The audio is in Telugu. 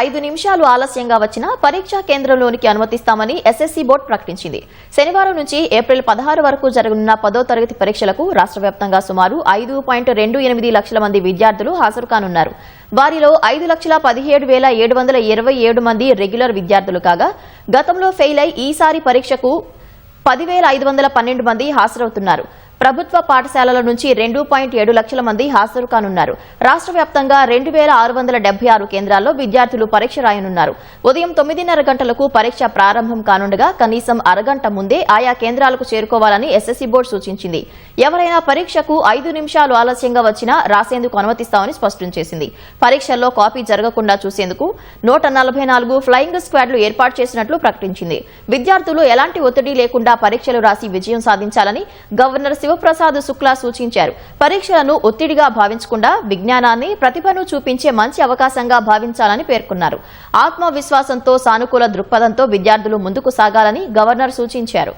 5 నిమిషాలు ఆలస్యంగా వచ్చినా పరీక్షా కేంద్రంలోనికి అనుమతిస్తామని ఎస్ఎస్సీ బోర్డు ప్రకటించింది. శనివారం నుంచి ఏప్రిల్ 16 వరకు జరగనున్న 10వ తరగతి పరీక్షలకు రాష్ట్ర వ్యాప్తంగా సుమారు 5.28 లక్షల మంది విద్యార్థులు హాజరు కానున్నారు. వారిలో 5,17,727 మంది రెగ్యులర్ విద్యార్థులు కాగా, గతంలో ఫెయిల్ అయి ఈసారి పరీక్షకు 10,512 మంది హాజరవుతున్నారు. ప్రభుత్వ పాఠశాలల నుంచి 2.7 లక్షల మంది హాజరు కానున్నారు. రాష్ట్ర వ్యాప్తంగా 2,676 కేంద్రాల్లో విద్యార్థులు పరీక్ష రాయనున్నారు. ఉదయం 9:30 గంటలకు పరీక్ష ప్రారంభం కానుండగా కనీసం అరగంట ముందే ఆయా కేంద్రాలకు చేరుకోవాలని ఎస్ఎస్సీ బోర్డు సూచించింది. ఎవరైనా పరీక్షకు 5 నిమిషాలు ఆలస్యంగా వచ్చినా రాసేందుకు అనుమతిస్తామని స్పష్టం చేసింది. పరీక్షల్లో కాపీ జరగకుండా చూసేందుకు 144 ఫ్లయింగ్ స్క్వాడ్లు ఏర్పాటు చేసినట్లు ప్రకటించింది. విద్యార్థులు ఎలాంటి ఒత్తిడి లేకుండా పరీక్షలు రాసి విజయం సాధించాలని గవర్నర్ శివప్రసాద్ శుక్లా సూచించారు. పరీక్షలను ఒత్తిడిగా భావించకుండా విజ్ఞానాన్ని, ప్రతిభను చూపించే మంచి అవకాశంగా భావించాలని పేర్కొన్నారు. ఆత్మవిశ్వాసంతో, సానుకూల దృక్పథంతో విద్యార్థులు ముందుకు సాగాలని గవర్నర్ సూచించారు.